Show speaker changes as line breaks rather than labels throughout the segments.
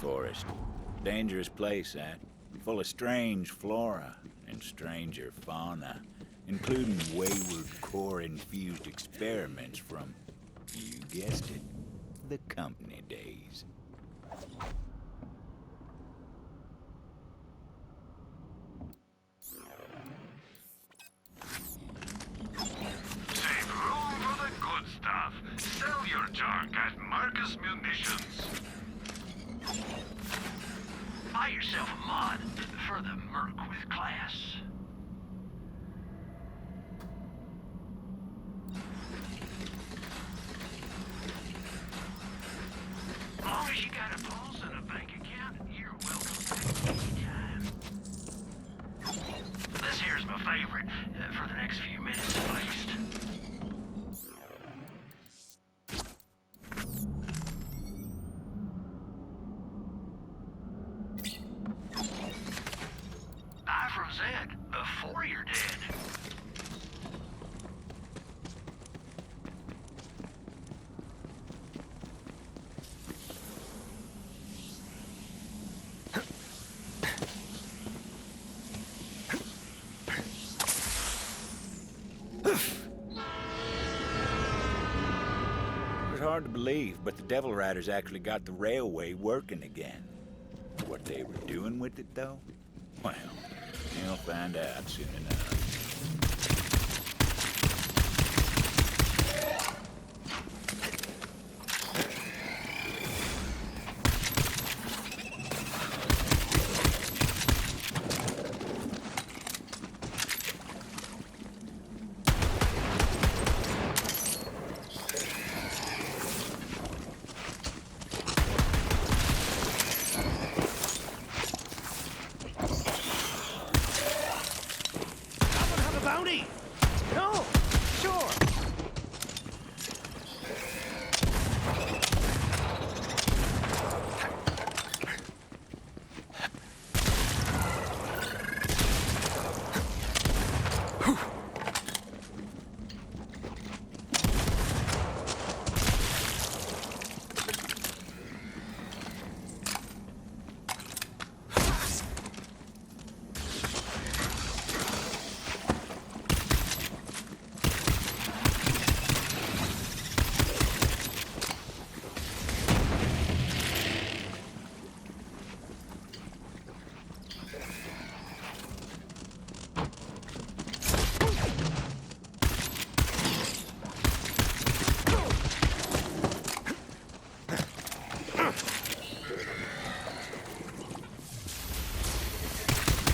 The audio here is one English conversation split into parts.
forest. Dangerous place, that. Full of strange flora and stranger fauna, including wayward core-infused experiments from, you guessed it, the company days.
Save room for the good stuff. Sell your junk at Marcus Munitions.
Buy yourself a mod for the merc with class. As long as you got a pulse and a bank account, you're welcome back anytime. This here's my favorite, for the next few minutes at least. I froze it before you're dead.
It's hard to believe, but the Devil Riders actually got the railway working again. What they were doing with it, though? Well, you'll find out soon enough.
Bounty! No! Sure!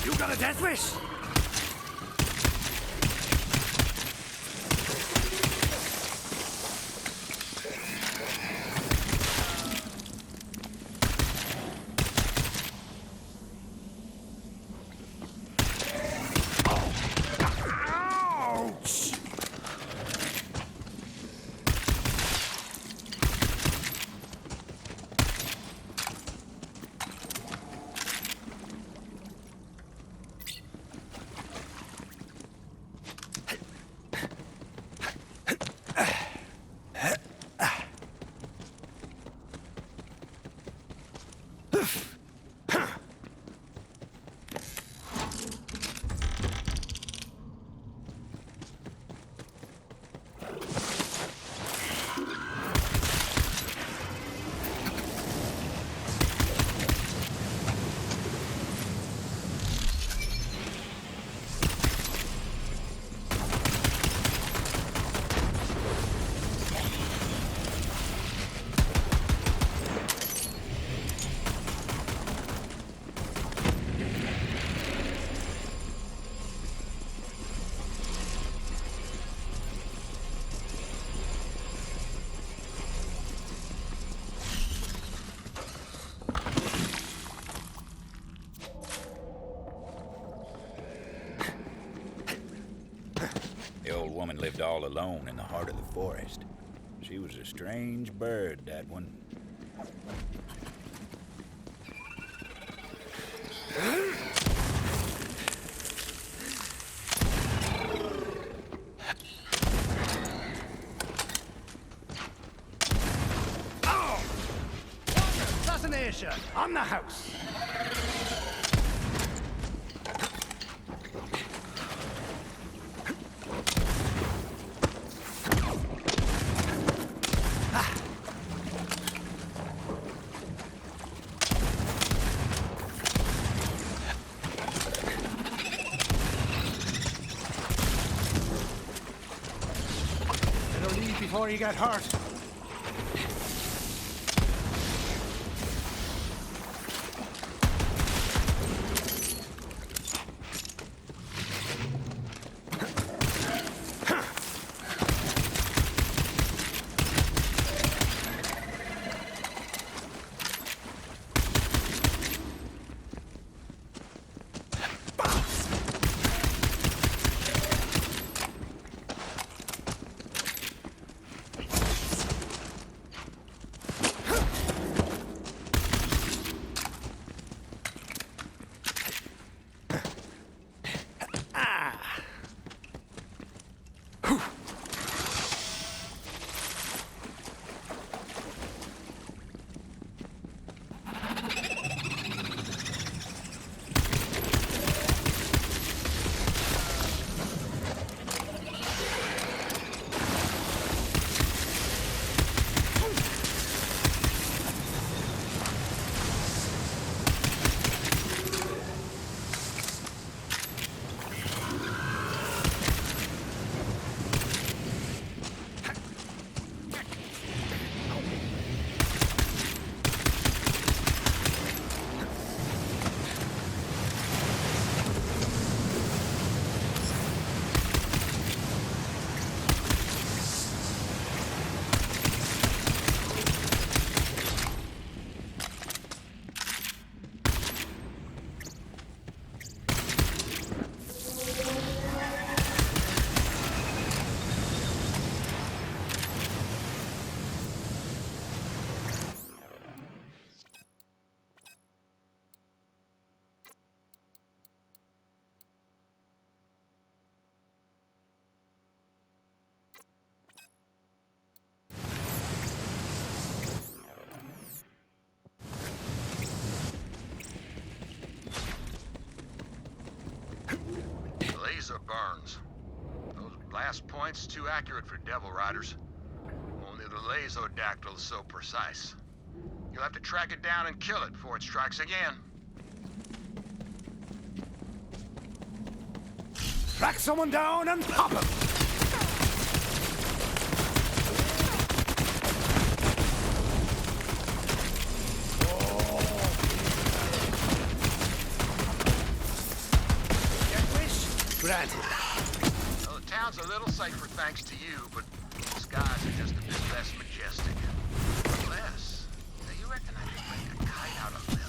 You got a death wish? Ouch!
The old woman lived all alone in the heart of the forest. She was a strange bird, that one.
Assassination!
pressure on the house. Better leave before you get hurt.
Laser burns. Those blast points too accurate for Devil Riders. Only the Laserdactyl is so precise. You'll have to track it down and kill it before it strikes again.
Track someone down and pop him! Granted.
Well, the town's a little safer thanks to you, but the skies are just a bit less majestic. Less? Now, you reckon I could make a kite out of leather?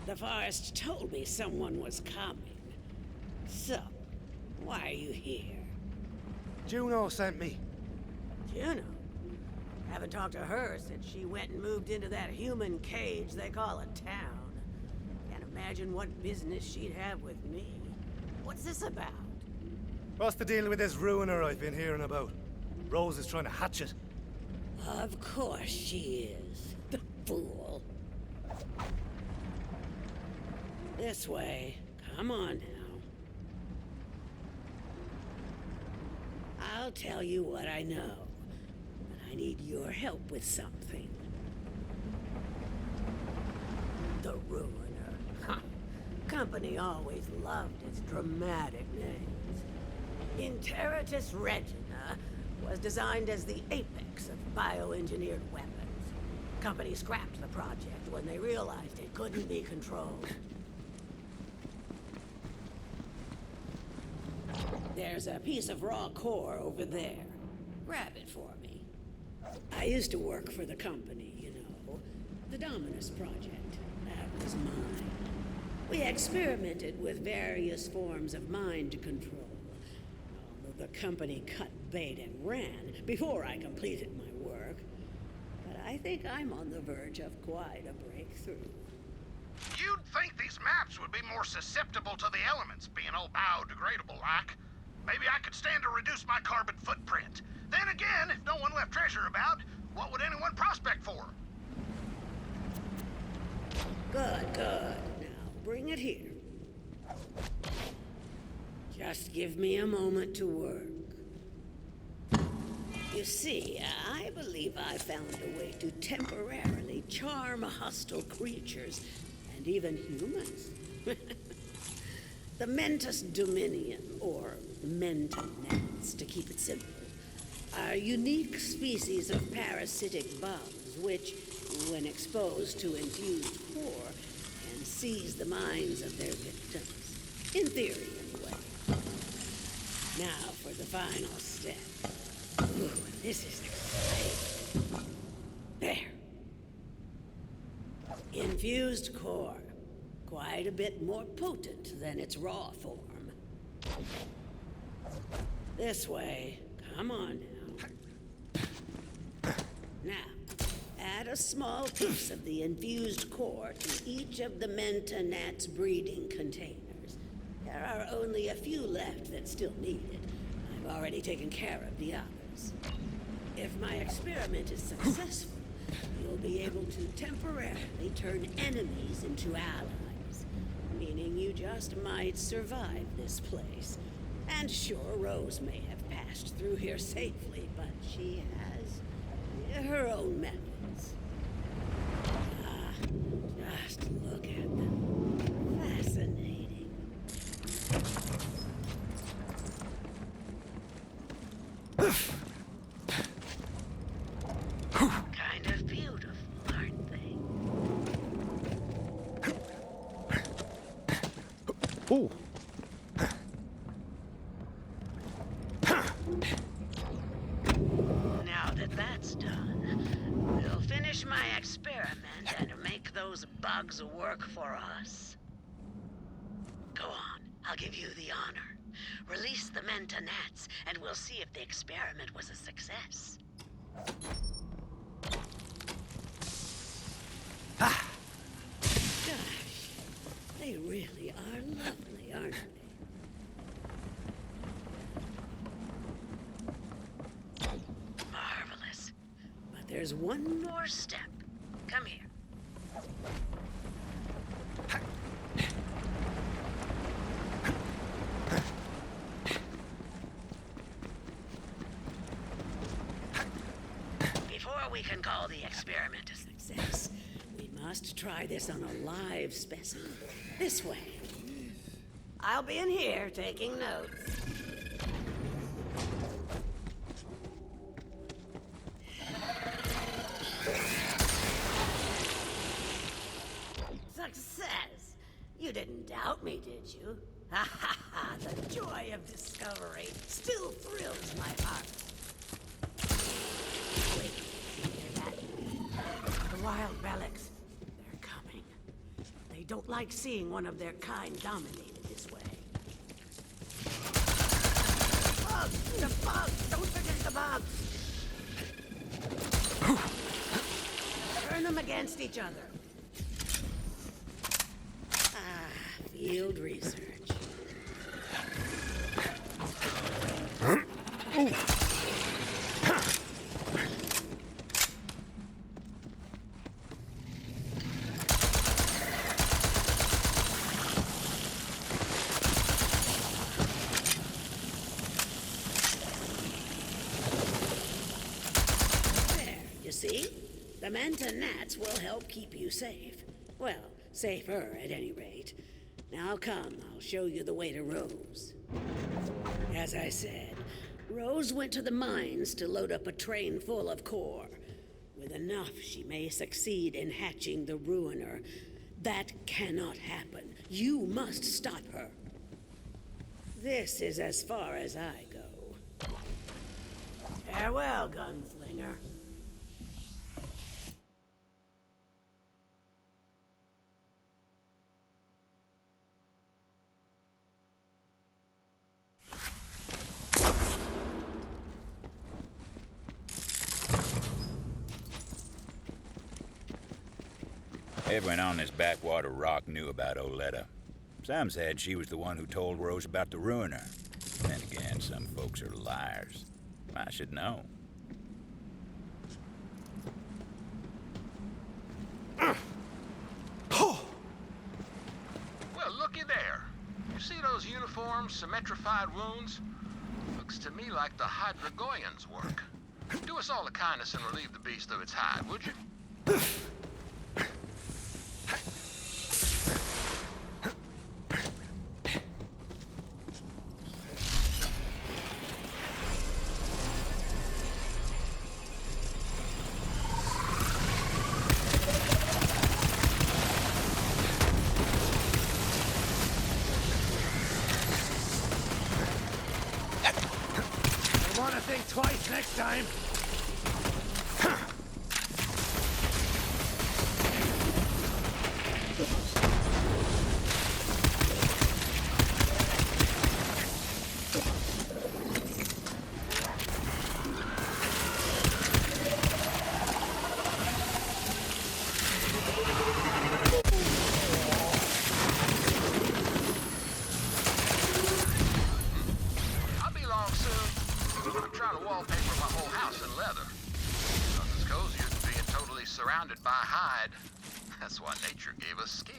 The forest told me someone was coming. So, why are you here?
Juno sent me.
Juno? Haven't talked to her since she went and moved into that human cage they call a town. Can't imagine what business she'd have with me. What's this about?
What's the deal with this ruiner I've been hearing about? Rose is trying to hatch it.
Of course she is. The fool. This way. Come on now. I'll tell you what I know, but I need your help with something. The Ruiner. Huh. Company always loved its dramatic names. Interitus Regina was designed as the apex of bioengineered weapons. Company scrapped the project when they realized it couldn't be controlled. There's a piece of raw core over there. Grab it for me. I used to work for the company, you know. The Dominus Project. That was mine. We experimented with various forms of mind control. Although the company cut bait and ran before I completed my work. But I think I'm on the verge of quite a breakthrough.
You'd think these maps would be more susceptible to the elements, being all biodegradable like. Maybe I could stand to reduce my carbon footprint. Then again, if no one left treasure about, what would anyone prospect for?
Good, good. Now, bring it here. Just give me a moment to work. You see, I believe I found a way to temporarily charm hostile creatures, and even humans. The Mentus Dominion, or Mentonets, to keep it simple, are unique species of parasitic bugs which, when exposed to infused core, can seize the minds of their victims. In theory, anyway. Now for the final step. Ooh, this is exciting. There. Infused core. Quite a bit more potent than its raw form. This way. Come on now. Now, add a small piece of the infused core to each of the Mentonat's breeding containers. There are only a few left that still need it. I've already taken care of the others. If my experiment is successful, you'll be able to temporarily turn enemies into allies, meaning you just might survive this place. And sure, Rose may have passed through here safely, but she has her own methods. Ah, just look at them. Fascinating. Kind of beautiful, aren't they?
Oh!
Now that that's done, we'll finish my experiment and make those bugs work for us. Go on, I'll give you the honor. Release the Mentonats, and we'll see if the experiment was a success. Gosh, they really are lovely, aren't they? Marvelous. But there's one more step. Come here. Before we can call the experiment a success, we must try this on a live specimen. This way. I'll be in here taking notes. Success! You didn't doubt me, did you? Ha ha ha! The joy of discovery still thrills my heart. Wait, you hear that? The wild relics. They're coming. They don't like seeing one of their kind dominated this way. Bugs! The bugs! Don't forget the bugs! Turn them against each other. Field research. You see? The Manta gnats will help keep you safe. Well, safer at any rate. Now come, I'll show you the way to Rose. As I said, Rose went to the mines to load up a train full of core. With enough, she may succeed in hatching the Ruiner. That cannot happen. You must stop her. This is as far as I go. Farewell, gunslinger.
Everyone on this backwater rock knew about Oletta. Some said she was the one who told Rose about the Ruiner. Then again, some folks are liars. I should know.
Well, looky there. You see those uniforms, symmetrified wounds? Looks to me like the Hydragoyans' work. Do us all a kindness and relieve the beast of its hide, would you?
I want to think twice next time.
I'll be long soon. I'm trying to wallpaper my whole house in leather. Nothing's cozier than being totally surrounded by hide. That's why nature gave us skin.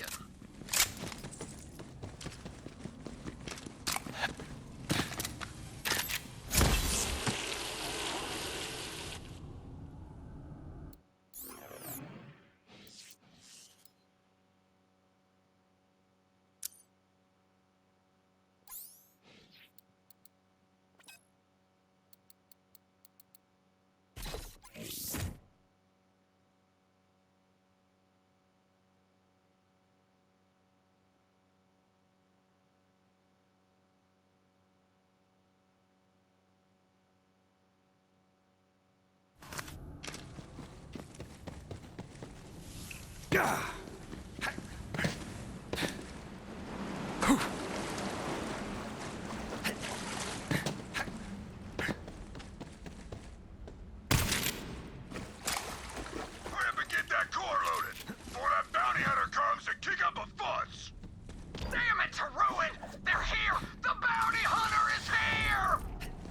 Hurry up and get that core loaded before that bounty hunter comes to kick up a fuss.
Damn it, Ruin! They're here! The bounty hunter is here!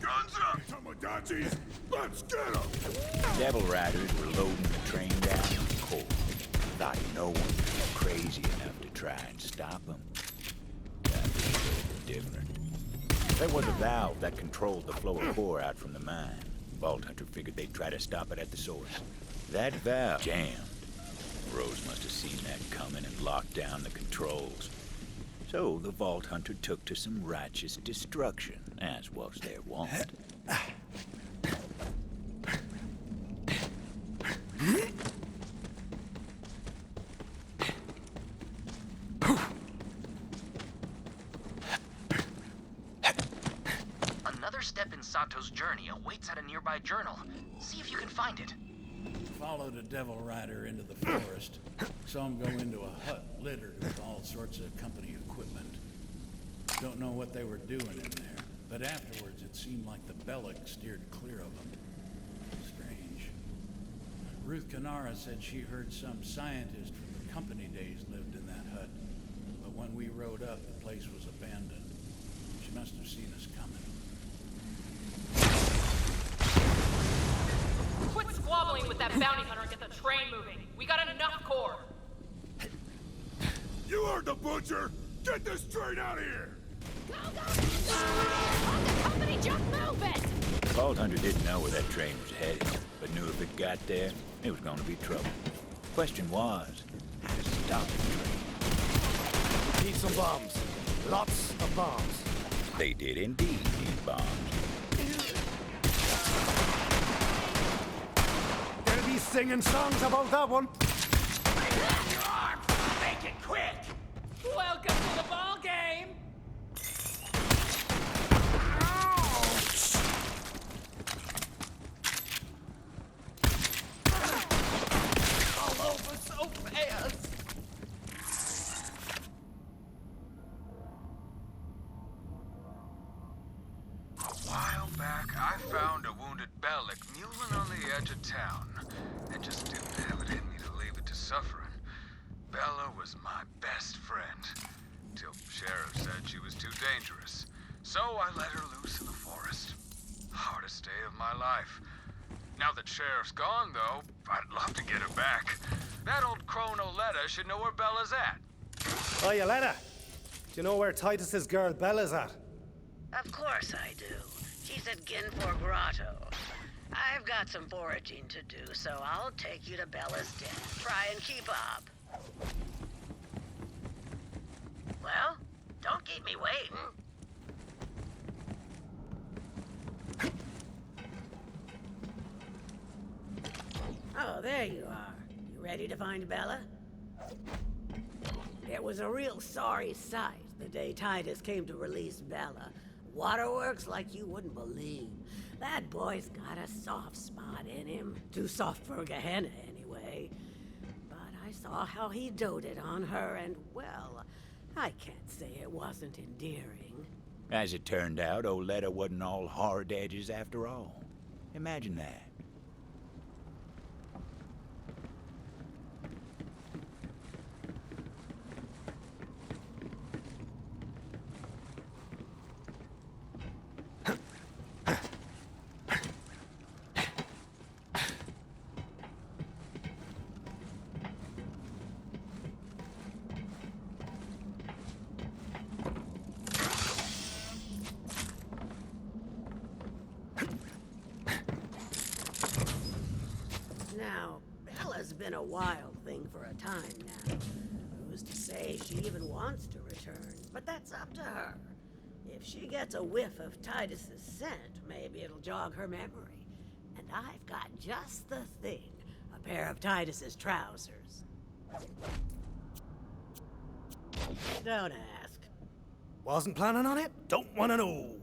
Guns up, Tamagotchis! Let's get them!
Devil Riders were loading the train down with coal. Thought no one was crazy enough to try and stop them. That was different. There was a valve that controlled the flow of core out from the mine. Vault Hunter figured they'd try to stop it at the source. That valve jammed. Rose must have seen that coming and locked down the controls. So the Vault Hunter took to some righteous destruction, as was their wont.
Another step in Sato's journey awaits at a nearby journal. See if you can find it.
Follow the Devil Rider into the forest. Saw him go into a hut littered with all sorts of company equipment. Don't know what they were doing in there, but afterwards it seemed like the Bellic steered clear of them. Strange. Ruth Canara said she heard some scientist from the company days lived in that hut, but when we rode up, the place was abandoned. She must have seen us coming.
Quit squabbling with that bounty hunter and get the train moving. We got enough core.
You heard the butcher! Get this train out of here!
Go, go, go! On the company, just move it!
The Vault Hunter didn't know where that train was headed, but knew if it got there, it was going to be trouble. Question was, how to stop the train.
Need some bombs. Lots of bombs.
They did indeed need bombs.
They'll be singing songs about that one.
Make it quick!
Welcome to the ball game. All over so fast.
A while back, I found a wounded Bellic mewling on the edge of town, and just didn't have it in me to leave it to suffering. Bella was my best friend, till Sheriff said she was too dangerous. So I let her loose in the forest. Hardest day of my life. Now that Sheriff's gone, though, I'd love to get her back. That old crone Oletta should know where Bella's at.
Oh, Yoletta. Do you know where Titus's girl Bella's at?
Of course I do. She's at Ginfor Grotto. I've got some foraging to do, so I'll take you to Bella's den. Try and keep up. Well, don't keep me waiting. Oh, there you are. You ready to find Bella? It was a real sorry sight the day Titus came to release Bella. Waterworks like you wouldn't believe. That boy's got a soft spot in him. Too soft for Gehenna, anyway. But I saw how he doted on her, and, well, I can't say it wasn't endearing.
As it turned out, Oletta wasn't all hard edges after all. Imagine that.
Now, Bella's been a wild thing for a time now. Who's to say she even wants to return? But that's up to her. If she gets a whiff of Titus's scent, maybe it'll jog her memory. And I've got just the thing. A pair of Titus's trousers. Don't ask.
Wasn't planning on it? Don't want to know.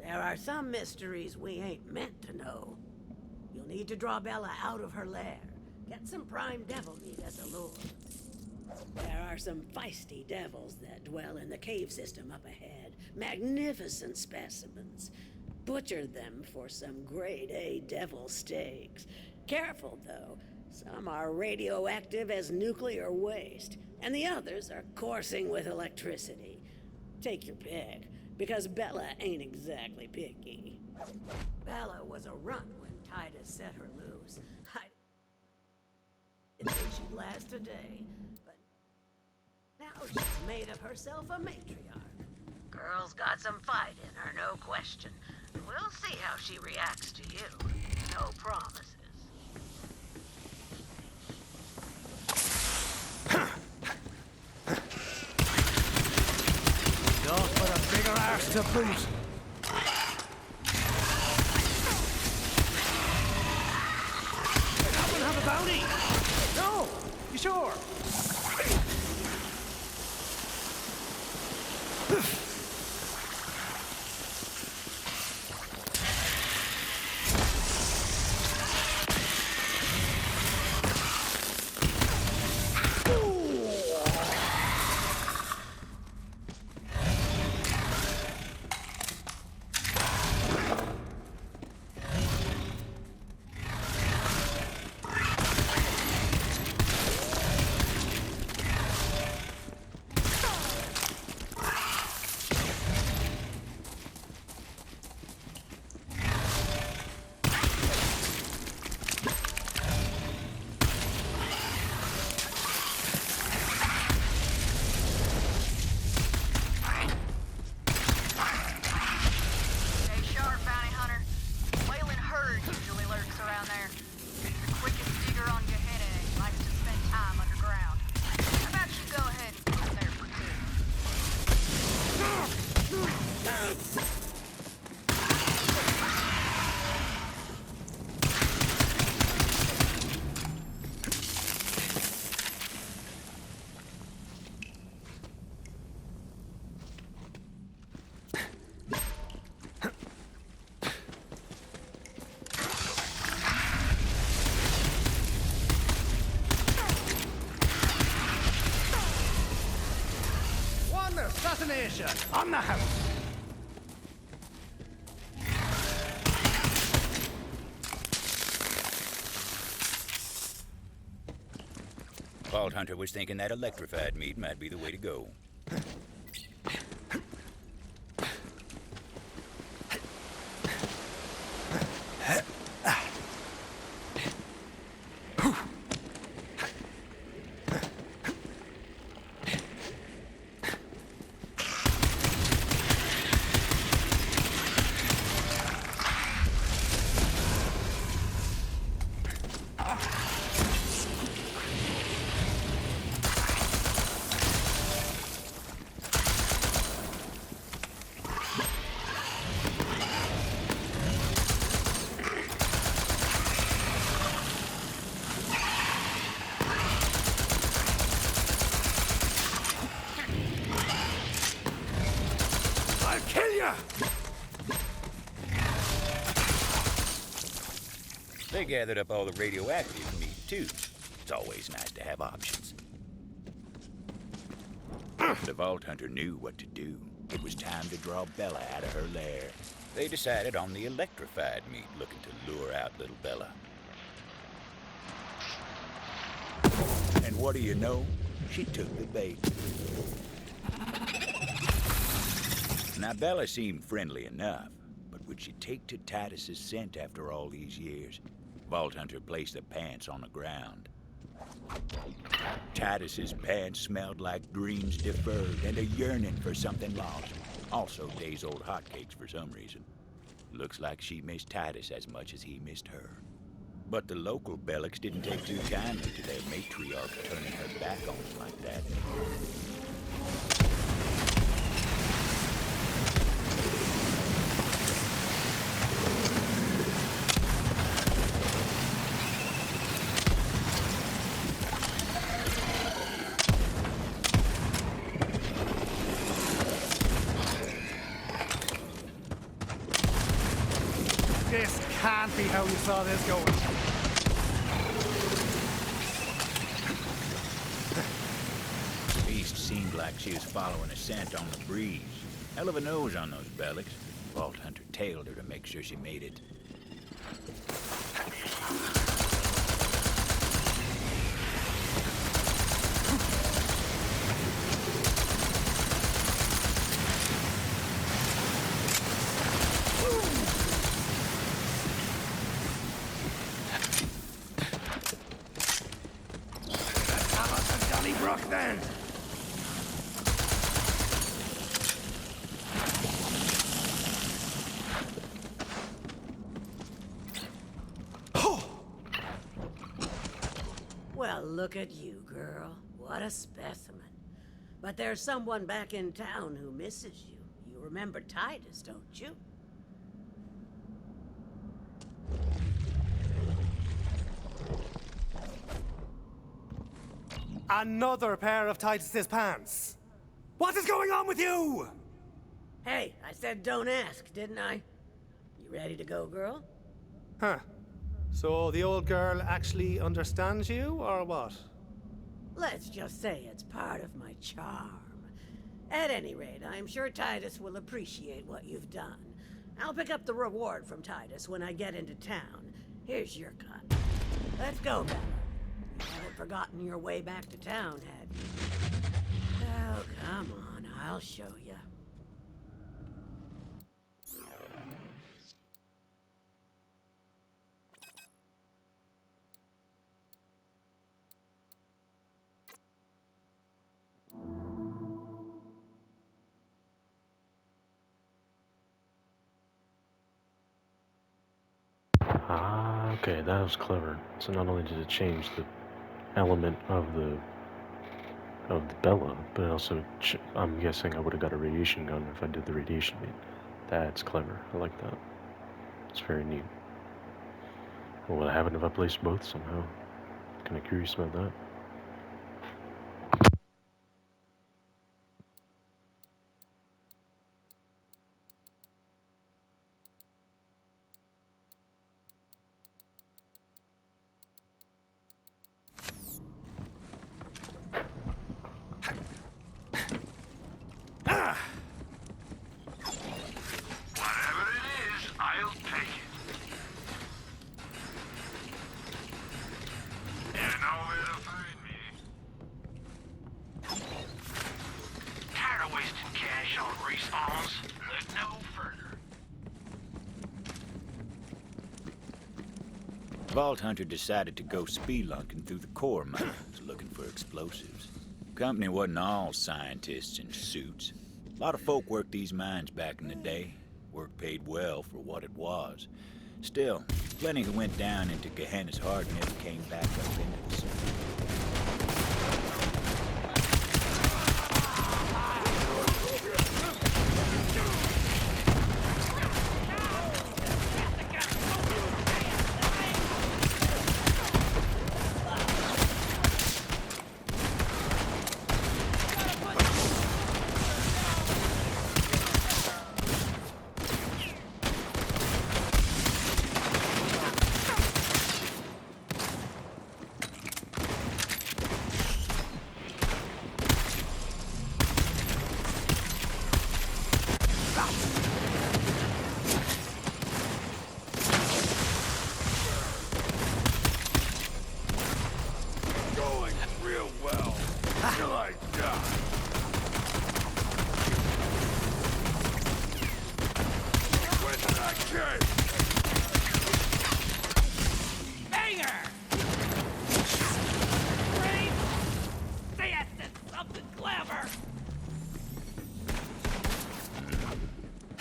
There are some mysteries we ain't meant to know. You'll need to draw Bella out of her lair. Get some prime devil meat as a lure. There are some feisty devils that dwell in the cave system up ahead. Magnificent specimens. Butcher them for some grade A devil steaks. Careful, though. Some are radioactive as nuclear waste, and the others are coursing with electricity. Take your pick, because Bella ain't exactly picky. Bella was a runt when Titus set her loose. I didn't think she'd last a day, but now she's made of herself a matriarch. Girl's got some fight in her, no question. We'll see how she reacts to you. No promises.
Yours for a bigger arse to boot. Have a bounty? No! You sure? An assassination on the house.
Vault Hunter was thinking that electrified meat might be the way to go. They gathered up all the radioactive meat, too. It's always nice to have options. The Vault Hunter knew what to do. It was time to draw Bella out of her lair. They decided on the electrified meat, looking to lure out little Bella. And what do you know? She took the bait. Now, Bella seemed friendly enough, but would she take to Titus's scent after all these years? Vault Hunter placed the pants on the ground. Titus's pants smelled like dreams deferred and a yearning for something lost. Also days-old hotcakes for some reason. Looks like she missed Titus as much as he missed her. But the local Bellics didn't take too kindly to their matriarch turning her back on them like that.
This can't be how you saw this going.
Beast seemed like she was following a scent on the breeze. Hell of a nose on those Bellics. Vault Hunter tailed her to make sure she made it.
Then.
Well, look at you, girl. What a specimen. But there's someone back in town who misses you. You remember Titus, don't you?
Another pair of Titus's pants. What is going on with you?
Hey, I said don't ask, didn't I? You ready to go, girl?
Huh. So the old girl actually understands you, or what?
Let's just say it's part of my charm. At any rate, I'm sure Titus will appreciate what you've done. I'll pick up the reward from Titus when I get into town. Here's your cut. Let's go, Bella. You haven't forgotten your way back to town, have you? Oh, come on, I'll show you.
Ah, okay, that was clever. So not only did it change the element of the Bella, but it also, I'm guessing I would have got a radiation gun if I did the radiation beam. That's clever. I like that. It's very neat. What would happen if I placed both somehow? Kind of curious about that.
Chunk respawns. Look no further.
Vault Hunter decided to go spelunking through the core mines looking for explosives. Company wasn't all scientists in suits. A lot of folk worked these mines back in the day. Work paid well for what it was. Still, plenty who went down into Gehenna's heart never came back up into the sun.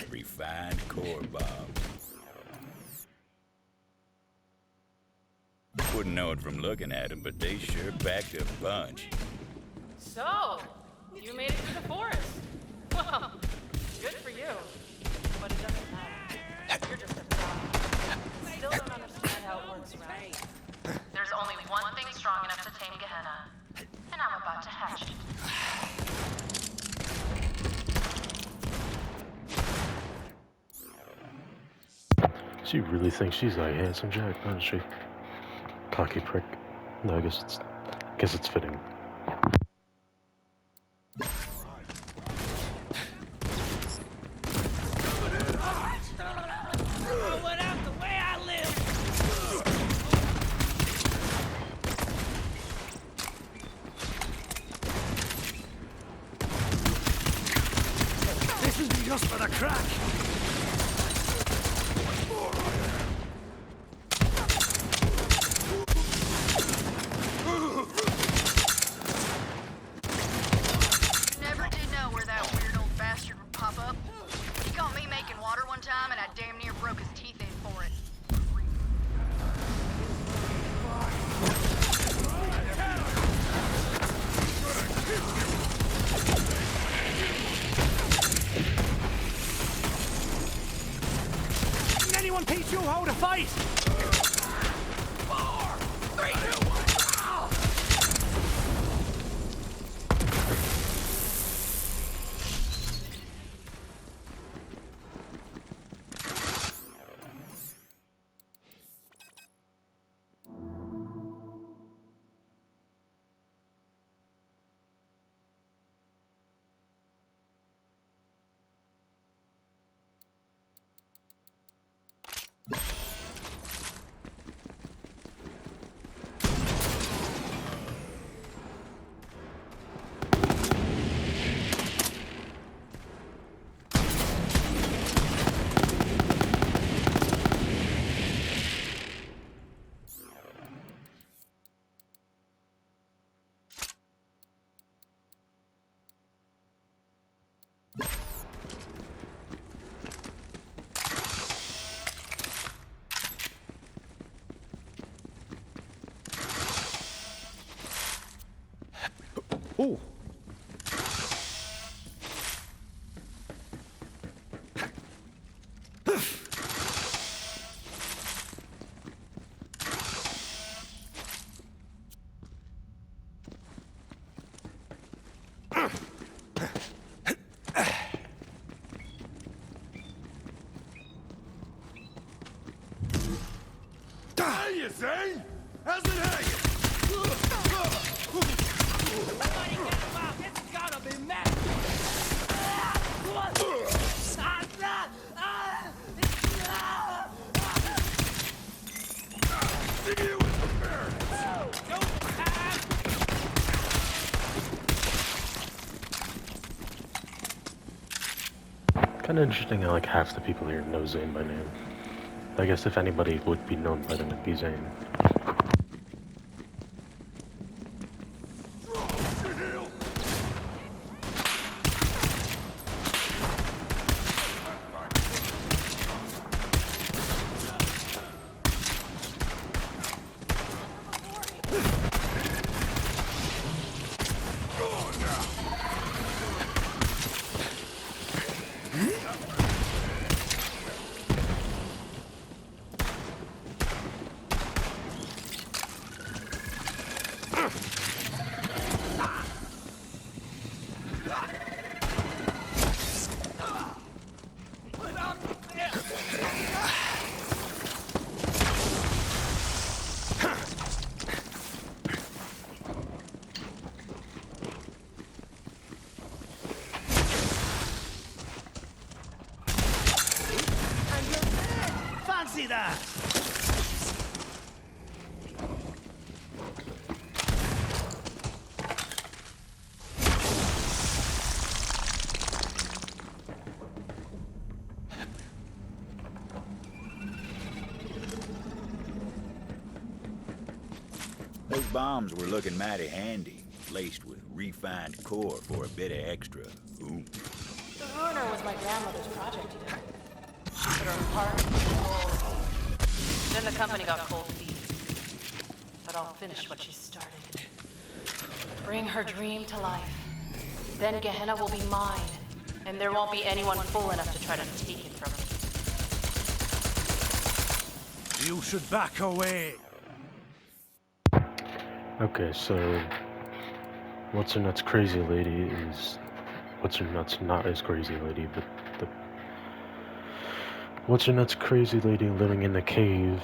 Refined core bombs. Wouldn't know it from looking at them, but they sure packed a punch.
So, you made it through the forest. Well, good for you. But it doesn't matter. You're just a prop. Still don't understand how it works, right? There's only one thing strong enough to tame Gehenna, and I'm about to hatch it.
She really thinks she's like handsome Jack, doesn't she? Cocky prick. No, I guess it's fitting.
This isn't just for the crack!
Never did know where that weird old bastard would pop up. He caught me making water one time, and I damn near broke his teeth in for it.
Can anyone teach you how to fight? 4, 3, 2, 1.
Ooh.
How you say? How's it hanging?
Kind of interesting how like half the people here know Zane by name. I guess if anybody would be known by them, it'd be Zane.
Fancy that!
Those bombs were looking mighty handy, laced with refined core for a bit of extra oomph.
The ruiner was my grandmother's project, you know. Put her heart and soul. Then the company got cold feet. But I'll finish what she started. Bring her dream to life. Then Gehenna will be mine, and there won't be anyone fool enough to try to take it from me.
You should back away.
Okay, so what's her nuts crazy lady is what's her nuts not as crazy lady, but the what's her nuts crazy lady living in the cave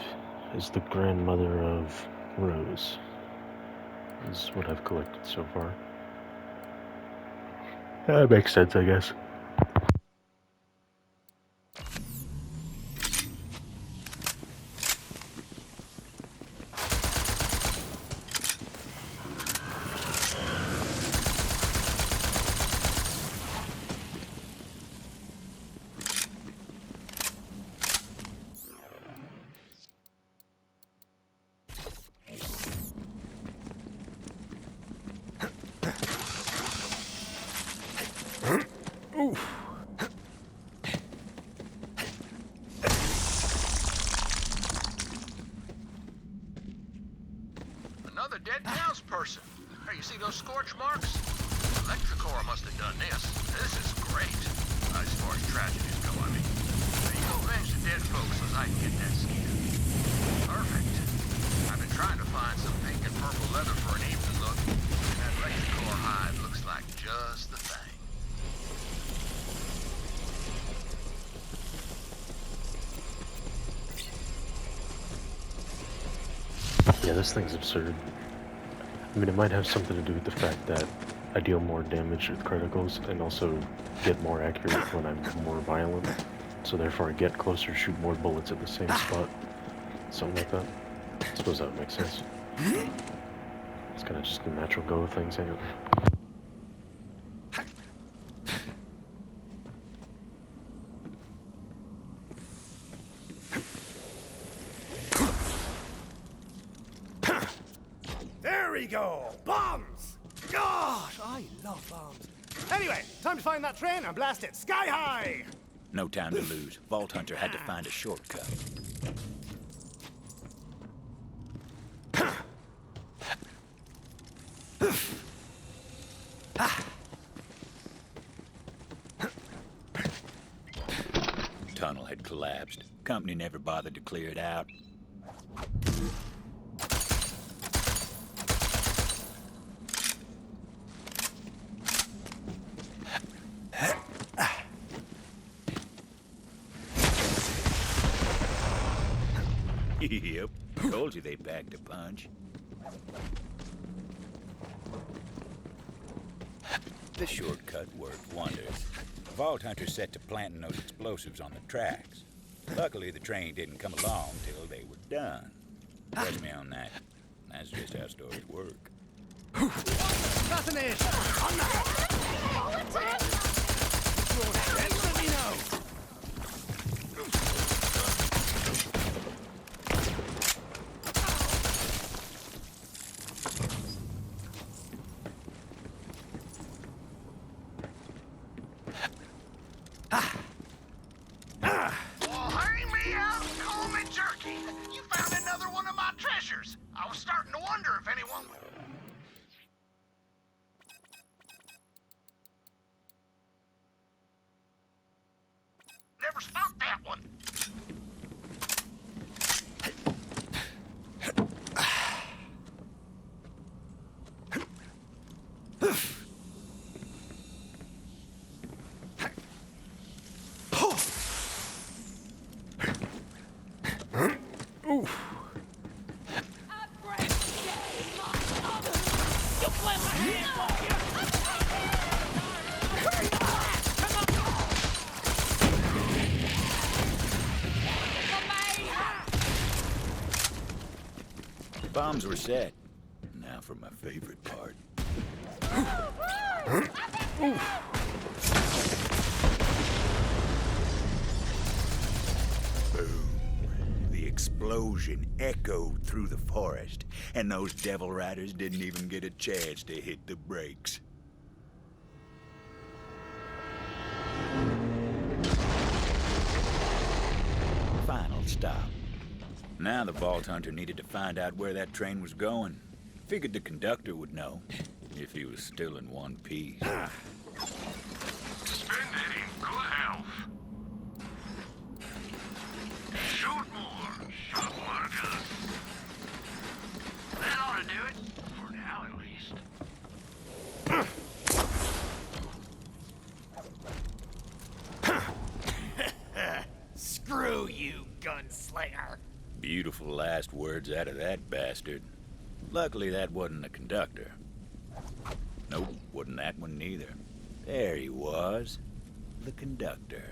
is the grandmother of Rose. Is what I've collected so far. That makes sense, I guess.
Another dead townsperson. Hey, you see those scorch marks? Electricore must have done this. This is great. As far as tragedies go, I mean. You go avenge the dead folks so I can get that skin. Perfect. I've been trying to find some pink and purple leather for an evening look, and that electricore hide looks like just the thing.
Yeah, this thing's absurd. I mean, it might have something to do with the fact that I deal more damage with criticals and also get more accurate when I'm more violent. So therefore I get closer, shoot more bullets at the same spot. Something like that. I suppose that would make sense. It's kind of just the natural go of things, ain't it?
There we go! Bombs! Gosh, I love bombs. Anyway, time to find that train and blast it sky high!
No time to lose. Vault Hunter had to find a shortcut. Tunnel had collapsed. Company never bothered to clear it out. Yep, told you they packed a punch. The shortcut worked wonders. Vault Hunter set to planting those explosives on the tracks. Luckily, the train didn't come along till they were done. Trust me on that. That's just how stories work.
Fascination! On that! Let me know!
ever spot that one.
Bombs were set. Now for my favorite part. Boom. The explosion echoed through the forest, and those devil riders didn't even get a chance to hit the brakes. Final stop. Now the Vault Hunter needed to find out where that train was going. Figured the conductor would know, if he was still in one piece.
Spend it in good health. Shoot more. Shoot, Marcus. That ought to do it. For now, at least.
Screw you, gunslinger.
Beautiful last words out of that bastard. Luckily, that wasn't the conductor. Nope, wasn't that one neither. There he was. The conductor.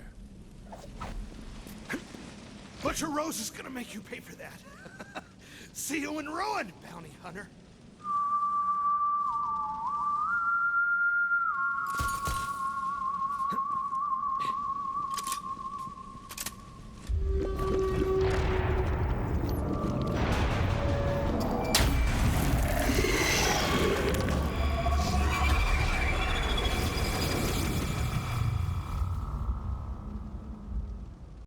Butcher Rose is gonna make you pay for that. See you in ruin, bounty hunter.